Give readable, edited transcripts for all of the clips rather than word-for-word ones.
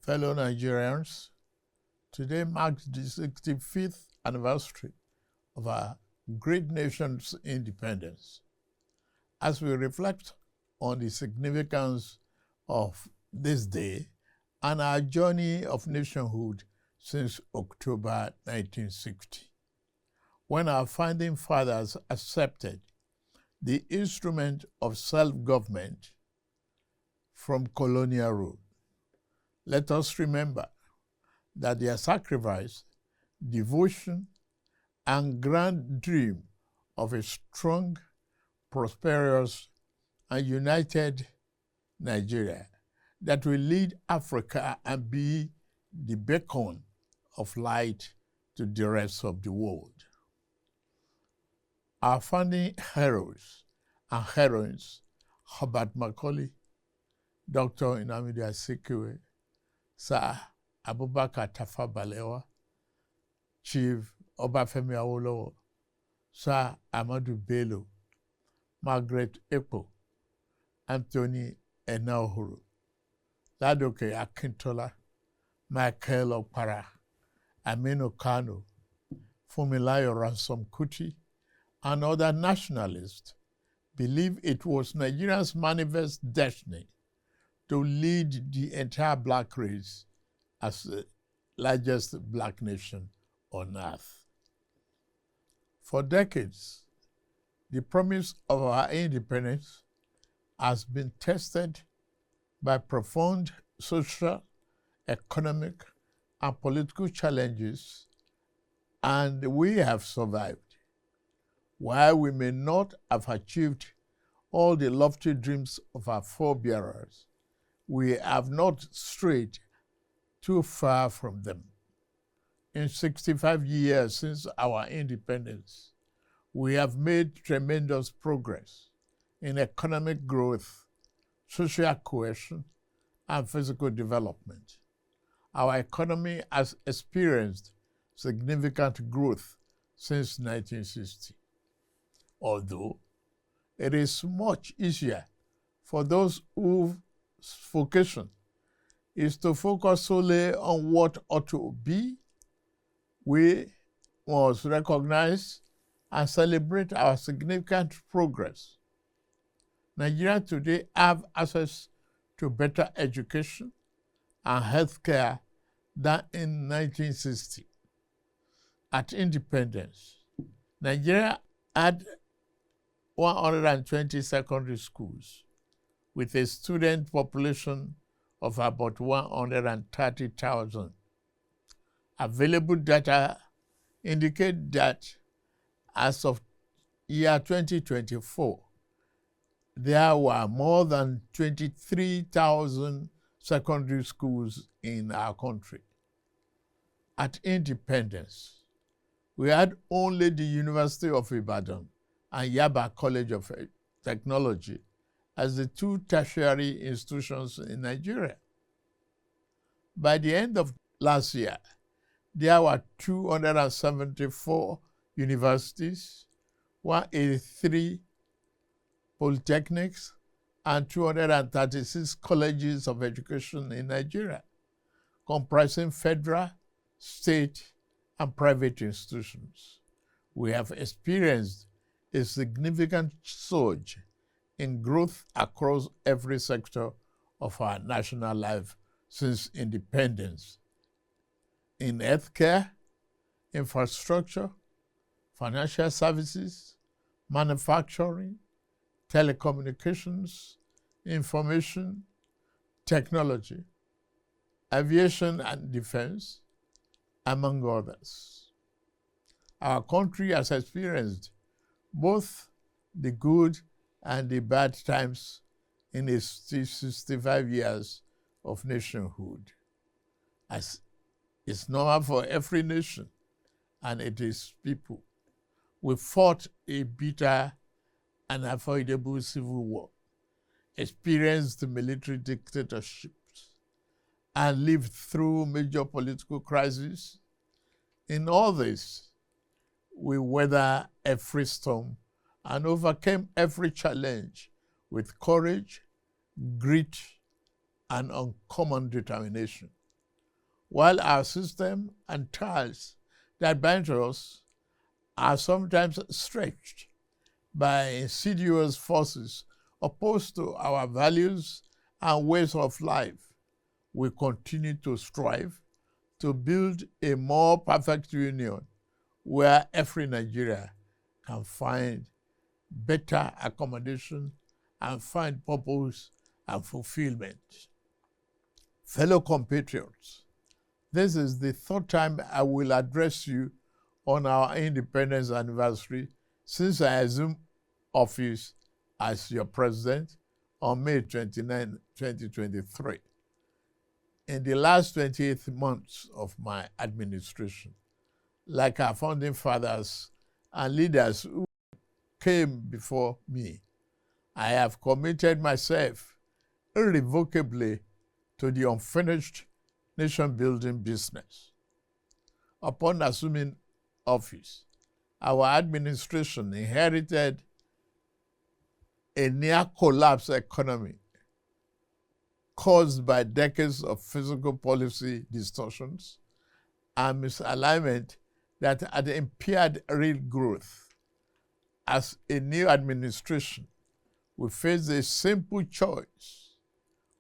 Fellow Nigerians, today marks the 65th anniversary of our great nation's independence. As we reflect on the significance of this day and our journey of nationhood since October 1960, when our founding fathers accepted the instrument of self-government from colonial rule, let us remember that their sacrifice, devotion, and grand dream of a strong, prosperous, and united Nigeria that will lead Africa and be the beacon of light to the rest of the world. Our founding heroes and heroines, Herbert Macaulay, Dr. Nnamdi Azikiwe, Sir Abubakar Tafawa Balewa, Chief Obafemi Awolowo, Sir Ahmadu Bello, Margaret Ekpo, Anthony Enahoro, Ladoke Akintola, Michael Okpara, Aminu Kano, Funmilayo Ransom Kuti, and other nationalists believe it was Nigeria's manifest destiny to lead the entire black race as the largest black nation on earth. For decades, the promise of our independence has been tested by profound social, economic, and political challenges, and we have survived. While we may not have achieved all the lofty dreams of our forebearers, we have not strayed too far from them. In 65 years since our independence, we have made tremendous progress in economic growth, social cohesion, and physical development. Our economy has experienced significant growth since 1960. Although it is much easier for those whose vocation is to focus solely on what ought to be, we must recognize and celebrate our significant progress. Nigerians today have access to better education and healthcare than in 1960. At independence, Nigeria had 120 secondary schools with a student population of about 130,000. Available data indicate that as of year 2024, there were more than 23,000 secondary schools in our country. At independence, we had only the University of Ibadan and Yaba College of Technology as the two tertiary institutions in Nigeria. By the end of last year, there were 274 universities, 183 polytechnics, and 236 colleges of education in Nigeria, comprising federal, state, and private institutions. We have experienced a significant surge in growth across every sector of our national life since independence. In healthcare, infrastructure, financial services, manufacturing, telecommunications, information, technology, aviation and defense, among others. Our country has experienced both the good and the bad times in its 65 years of nationhood. As it's normal for every nation and its people, we fought a bitter and unavoidable civil war, experienced military dictatorships, and lived through major political crises. In all this, we weathered every storm and overcame every challenge with courage, grit, and uncommon determination. while our system and ties that bind us are sometimes stretched by insidious forces opposed to our values and ways of life, we continue to strive to build a more perfect union where every Nigerian can find better accommodation and find purpose and fulfillment. Fellow compatriots, this is the third time I will address you on our independence anniversary since I assumed office as your president on May 29, 2023. In the last 28 months of my administration, like our founding fathers and leaders who came before me, I have committed myself irrevocably to the unfinished nation-building business. Upon assuming office, our administration inherited a near-collapse economy caused by decades of fiscal policy distortions and misalignment that had impaired real growth. As a new administration, we face a simple choice: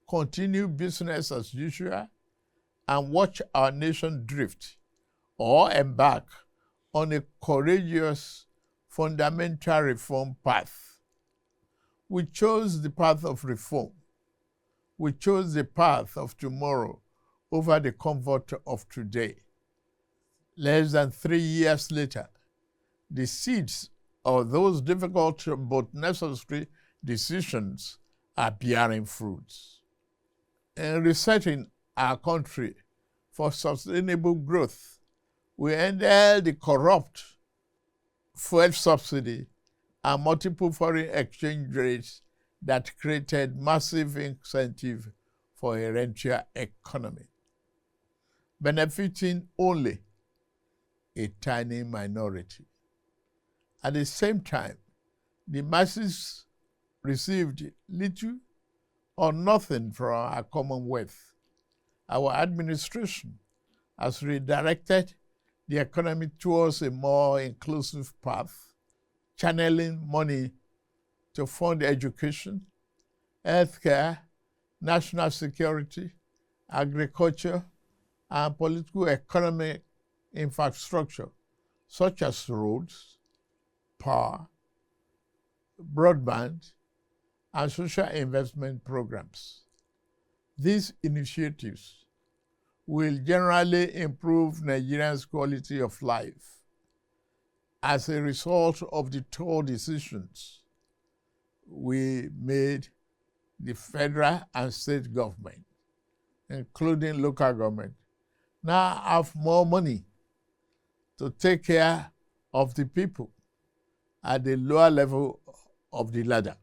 continue business as usual and watch our nation drift, or embark on a courageous fundamental reform path. We chose the path of reform. We chose the path of tomorrow over the comfort of today. Less than 3 years later, the seeds of those difficult but necessary decisions are bearing fruits. In resetting our country for sustainable growth, we ended the corrupt fuel subsidy and multiple foreign exchange rates that created massive incentive for a rentier economy, benefiting only a tiny minority. At the same time, the masses received little or nothing from our commonwealth. Our administration has redirected the economy towards a more inclusive path, channeling money to fund education, healthcare, national security, agriculture, and political economic infrastructure, such as roads, power, broadband, and social investment programs. These initiatives will generally improve Nigerians' quality of life as a result of the tough decisions we made. The federal and state government, including local government, now have more money to take care of the people at the lower level of the ladder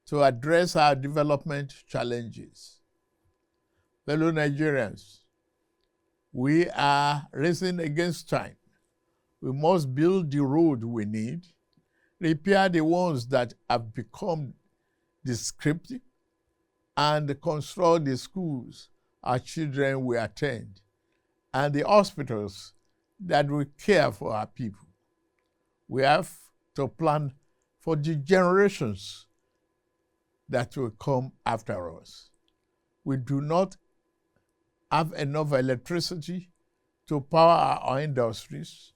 to address our development challenges. Fellow Nigerians, we are racing against time. We must build the road we need, repair the ones that have become descriptive, and construct the schools our children will attend and the hospitals that will care for our people. We have to plan for the generations that will come after us. We do not have enough electricity to power our industries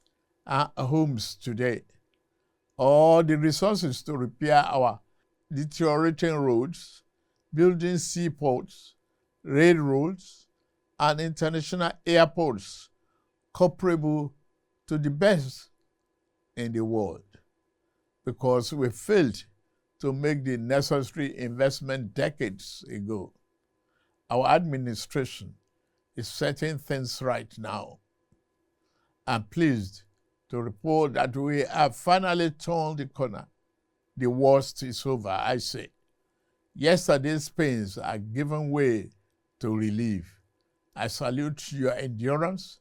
and homes today, or the resources to repair our deteriorating roads, building seaports, railroads, and international airports comparable to the best in the world, because we failed to make the necessary investment decades ago. Our administration is setting things right now. I'm pleased to report that we have finally turned the corner. The worst is over, I say. Yesterday's pains are giving way to relief. I salute your endurance,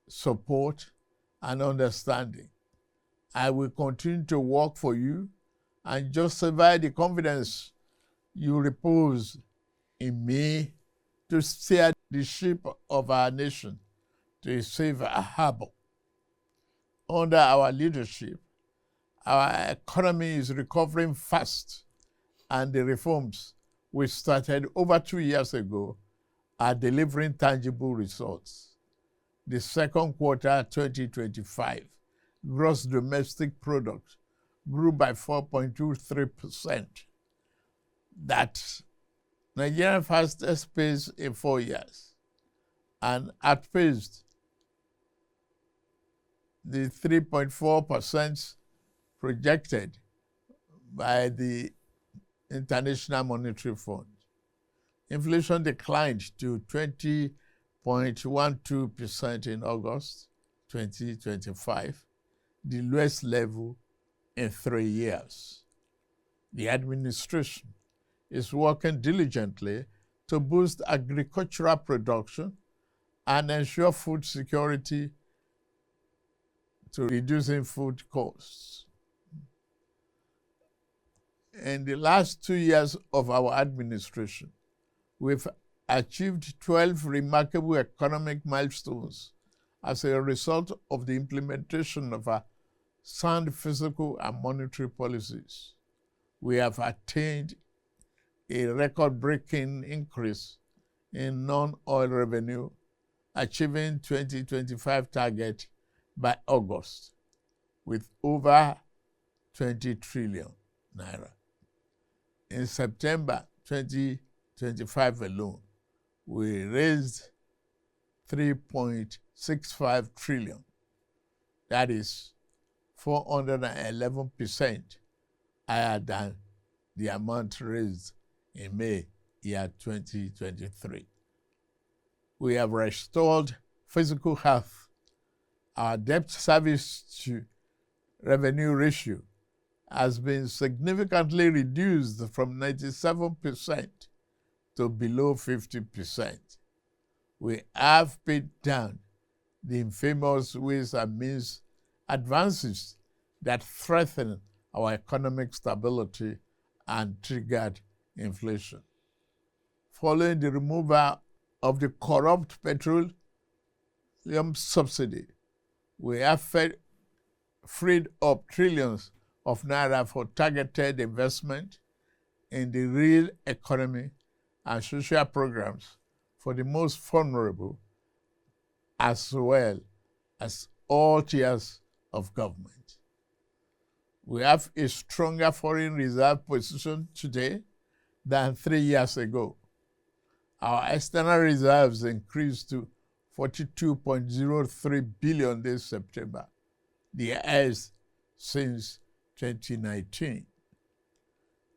support, and understanding. I will continue to work for you and justify the confidence you repose in me to steer the ship of our nation to a safer harbor. Under our leadership, our economy is recovering fast, and the reforms we started over 2 years ago are delivering tangible results. The second quarter 2025 gross domestic product grew by 4.23%. That's Nigeria's fastest pace in 4 years and outpaced the 3.4% projected by the International Monetary Fund. Inflation declined to 20.12% in August 2025, the lowest level in 3 years. The administration is working diligently to boost agricultural production and ensure food security to reducing food costs. In the last 2 years of our administration, we've achieved 12 remarkable economic milestones as a result of the implementation of our sound fiscal and monetary policies. We have attained a record-breaking increase in non-oil revenue, achieving 2025 target by August with over 20 trillion naira. In September 2025 alone, we raised 3.65 trillion. That is 411% higher than the amount raised in May year 2023. We have restored physical health. Our debt service to revenue ratio has been significantly reduced from 97% to below 50%. We have paid down the infamous ways and means advances that threaten our economic stability and triggered inflation. Following the removal of the corrupt petroleum subsidy, we have freed up trillions of naira for targeted investment in the real economy and social programs for the most vulnerable, as well as all tiers of government. We have a stronger foreign reserve position today than 3 years ago. Our external reserves increased to 42.03 billion this September, the highest since 2019.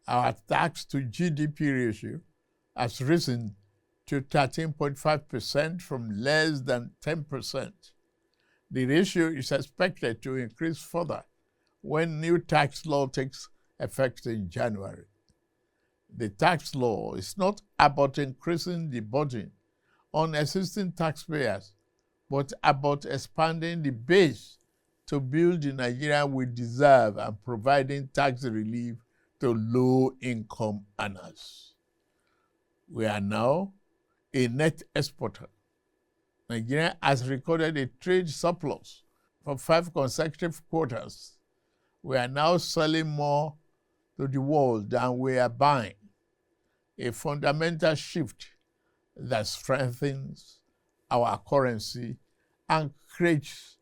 Our tax to GDP ratio has risen to 13.5% from less than 10%. The ratio is expected to increase further when new tax law takes effect in January. The tax law is not about increasing the burden on existing taxpayers, but about expanding the base to build the Nigeria we deserve and providing tax relief to low-income earners. We are now a net exporter. Nigeria has recorded a trade surplus for 5 consecutive quarters. We are now selling more to the world than we are buying, a fundamental shift that strengthens our currency and creates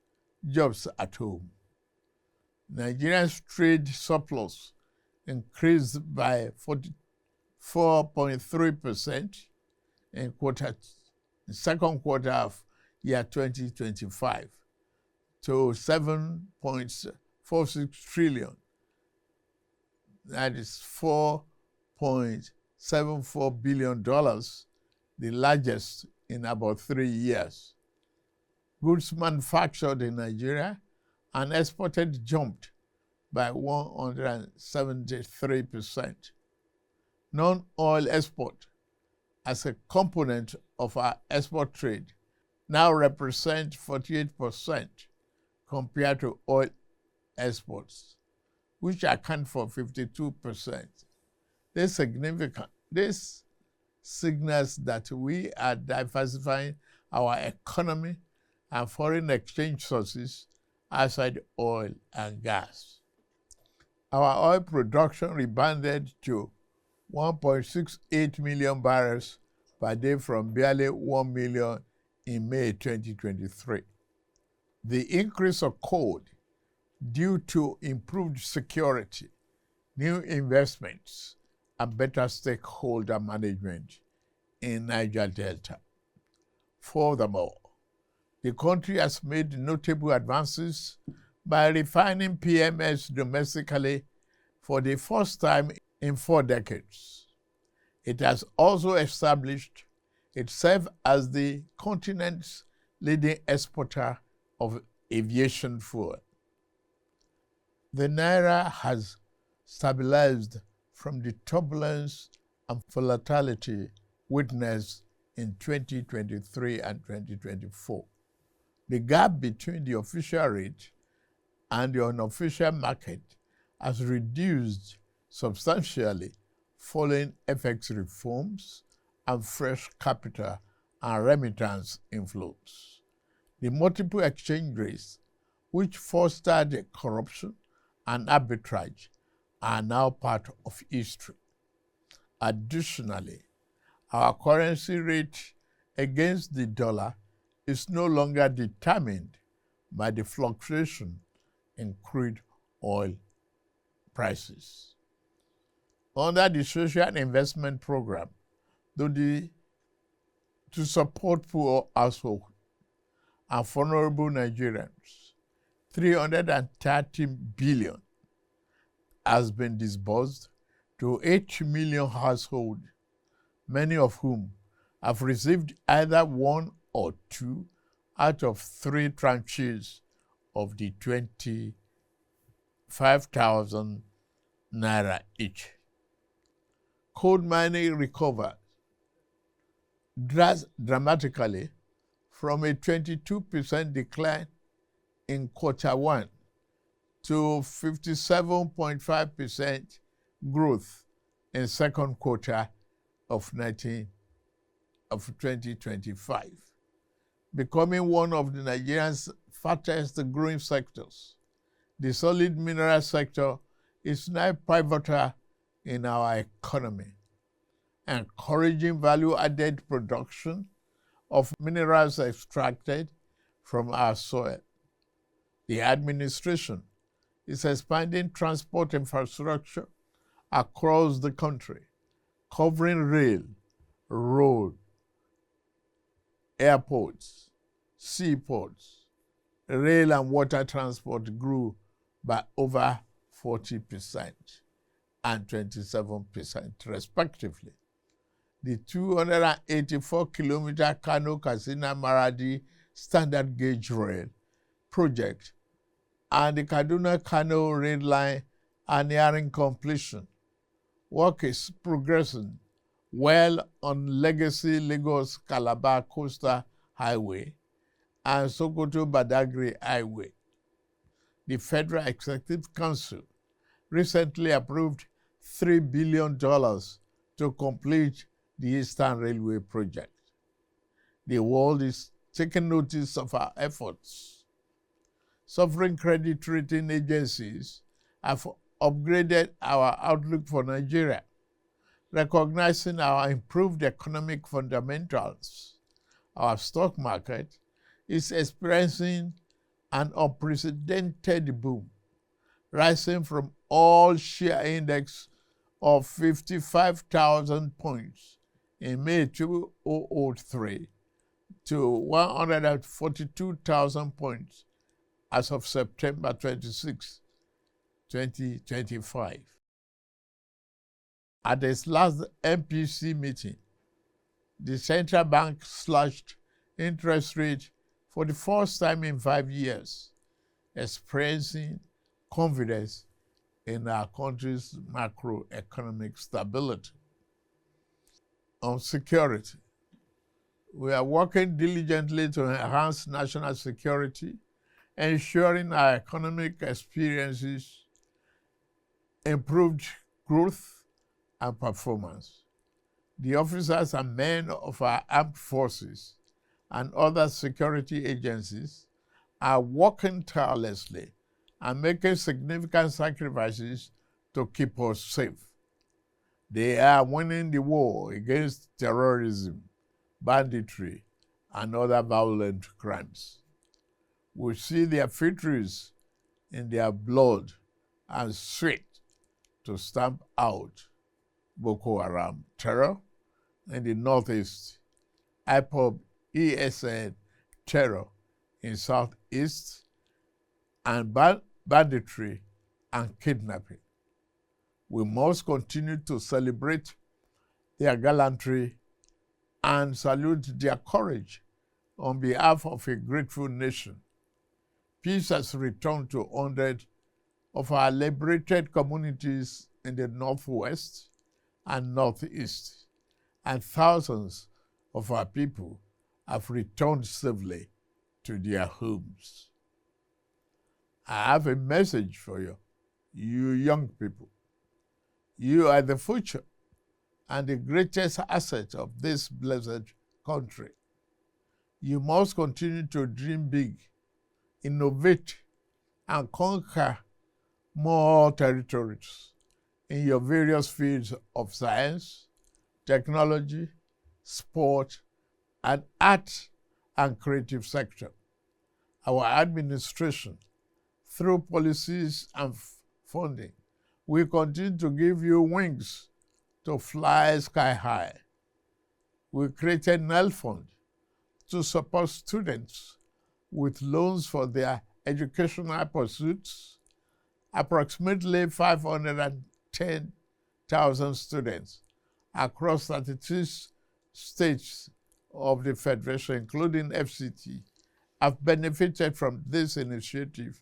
jobs at home. Nigeria's trade surplus increased by 44.3% in the second quarter of year 2025 to 7.46 trillion. That is $4.74 billion, the largest in about 3 years. Goods manufactured in Nigeria and exported jumped by 173%. Non-oil export as a component of our export trade now represent 48% compared to oil exports, which account for 52%. This signals that we are diversifying our economy and foreign exchange sources outside oil and gas. Our oil production rebounded to 1.68 million barrels per day from barely 1 million in May 2023. The increase occurred due to improved security, new investments, and better stakeholder management in Niger Delta. Furthermore, the country has made notable advances by refining PMS domestically for the first time in 4 decades. It has also established itself as the continent's leading exporter of aviation fuel. The Naira has stabilized from the turbulence and volatility witnessed in 2023 and 2024. The gap between the official rate and the unofficial market has reduced substantially following FX reforms and fresh capital and remittance inflows. The multiple exchange rates, which fostered corruption and arbitrage, are now part of history. Additionally, our currency rate against the dollar is no longer determined by the fluctuation in crude oil prices. Under the Social Investment Program, to support poor households and vulnerable Nigerians, 330 billion has been disbursed to 8 million households, many of whom have received either 1 or 2 out of 3 tranches of the 25,000 naira each. Coal mining recovered dramatically from a 22% decline in Q1 to 57.5% growth in second quarter of 2025, becoming one of the Nigeria's fastest growing sectors. The solid mineral sector is now pivotal in our economy, encouraging value-added production of minerals extracted from our soil. The administration is expanding transport infrastructure across the country, covering rail, road, airports, seaports. Rail and water transport grew by over 40% and 27% respectively. The 284-kilometer Kano-Katsina-Maradi standard gauge rail project and the Kaduna-Kano rail line are nearing completion. Work is progressing well on legacy Lagos-Calabar Coastal Highway and Sokoto-Badagry Highway. The Federal Executive Council recently approved $3 billion to complete the Eastern Railway project. The world is taking notice of our efforts. Sovereign credit rating agencies have upgraded our outlook for Nigeria, recognizing our improved economic fundamentals. Our stock market is experiencing an unprecedented boom, rising from all-share index of 55,000 points in May 2003 to 142,000 points as of September 26, 2025. At its last MPC meeting, the central bank slashed interest rate for the first time in 5 years, expressing confidence in our country's macroeconomic stability. On security, we are working diligently to enhance national security, ensuring our economic experiences improved growth and performance. The officers and men of our armed forces and other security agencies are working tirelessly and making significant sacrifices to keep us safe. They are winning the war against terrorism, banditry, and other violent crimes. We see their victories in their blood and sweat to stamp out Boko Haram terror in the northeast, IPOB ESN terror in southeast, and banditry and kidnapping. We must continue to celebrate their gallantry and salute their courage on behalf of a grateful nation. Peace has returned to hundreds of our liberated communities in the northwest and northeast, and thousands of our people have returned safely to their homes. I have a message for you, you young people. You are the future and the greatest asset of this blessed country. You must continue to dream big, innovate, and conquer more territories in your various fields of science, technology, sport, and art and creative sector. Our administration, through policies and funding, will continue to give you wings to fly sky high. We created NEL Fund to support students with loans for their educational pursuits. Approximately 510,000 students across 36 states of the Federation, including FCT, have benefited from this initiative,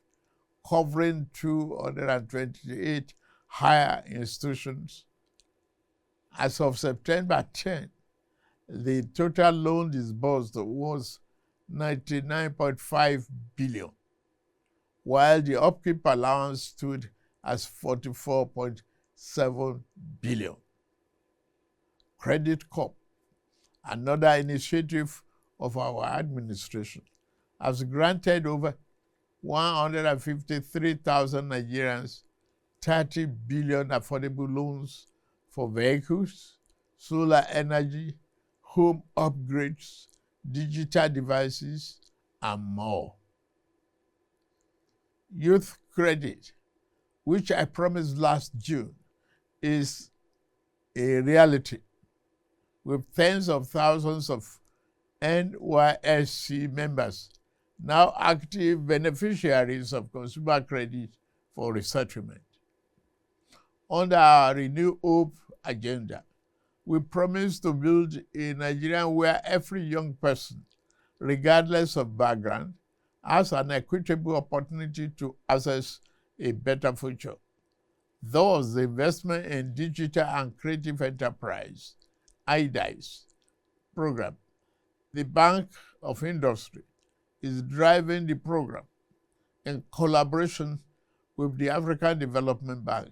covering 228 higher institutions. As of September 10, the total loan disbursed was 99.5 billion, while the upkeep allowance stood as 44.7 billion. Credit Corp, another initiative of our administration, has granted over 153,000 Nigerians 30 billion affordable loans for vehicles, solar energy, home upgrades, digital devices, and more. Youth credit, which I promised last June, is a reality, with tens of thousands of NYSC members now active beneficiaries of consumer credit for resettlement. Under our Renew Hope agenda, we promise to build a Nigeria where every young person, regardless of background, has an equitable opportunity to access a better future. Thus, the investment in digital and creative enterprise, IDICE program, the Bank of Industry, is driving the program in collaboration with the African Development Bank,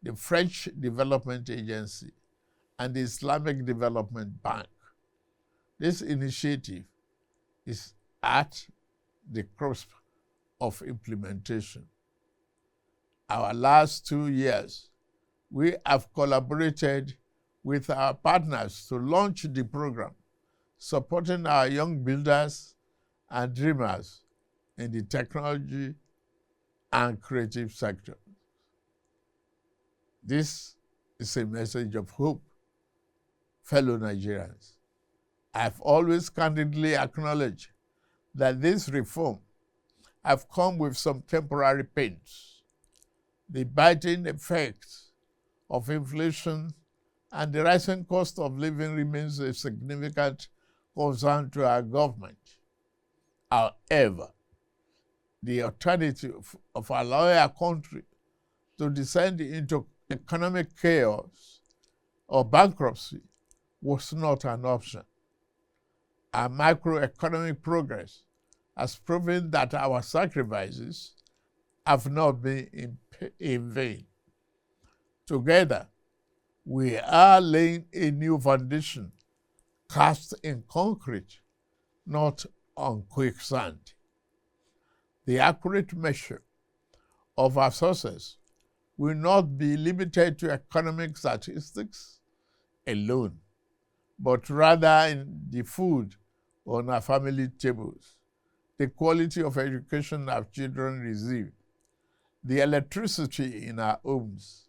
the French Development Agency, and the Islamic Development Bank. This initiative is at the cusp of implementation. Our last 2 years, we have collaborated with our partners to launch the program, supporting our young builders and dreamers in the technology and creative sector. This is a message of hope, fellow Nigerians. I've always candidly acknowledged that this reform have come with some temporary pains. The biting effects of inflation and the rising cost of living remains a significant concern to our government. However, the alternative of allowing our country to descend into economic chaos or bankruptcy was not an option. Our macroeconomic progress has proven that our sacrifices have not been in vain. Together, we are laying a new foundation cast in concrete, not on quicksand. The accurate measure of our success will not be limited to economic statistics alone, but rather in the food on our family tables, the quality of education our children receive, the electricity in our homes,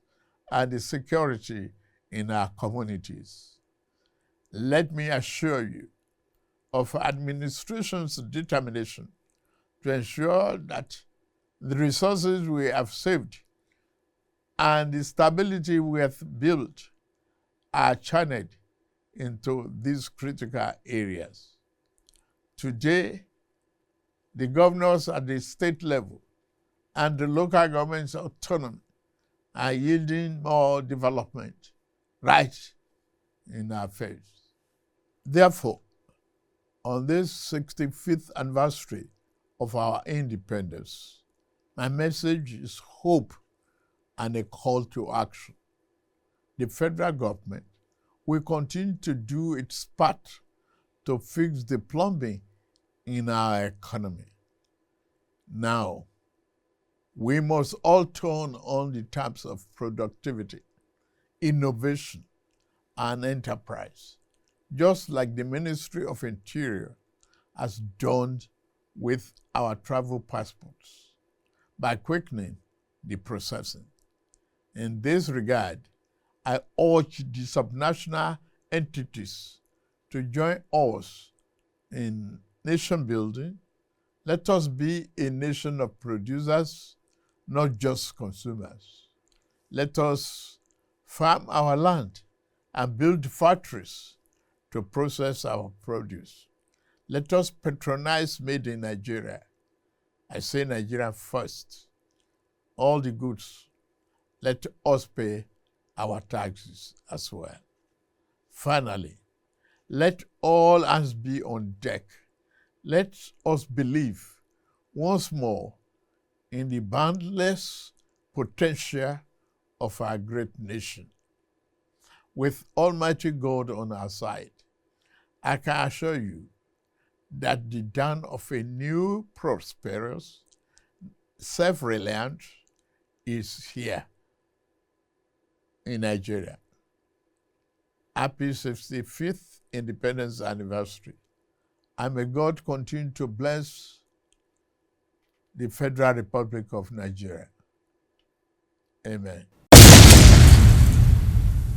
and the security in our communities. Let me assure you of administration's determination to ensure that the resources we have saved and the stability we have built are channeled into these critical areas. Today, the governors at the state level and the local government's autonomy are yielding more development right in our face. Therefore, on this 65th anniversary of our independence, my message is hope and a call to action. The federal government will continue to do its part to fix the plumbing in our economy. Now, we must all turn on the taps of productivity, innovation, and enterprise, just like the Ministry of Interior has done with our travel passports, by quickening the processing. In this regard, I urge the subnational entities to join us in nation building. Let us be a nation of producers, not just consumers. Let us farm our land and build factories to process our produce. Let us patronize Made in Nigeria. I say Nigeria first. All the goods, let us pay our taxes as well. Finally, let all hands be on deck. Let us believe once more in the boundless potential of our great nation. With Almighty God on our side, I can assure you that the dawn of a new, prosperous, self-reliant is here in Nigeria. Happy 65th Independence Anniversary. And may God continue to bless the Federal Republic of Nigeria. Amen.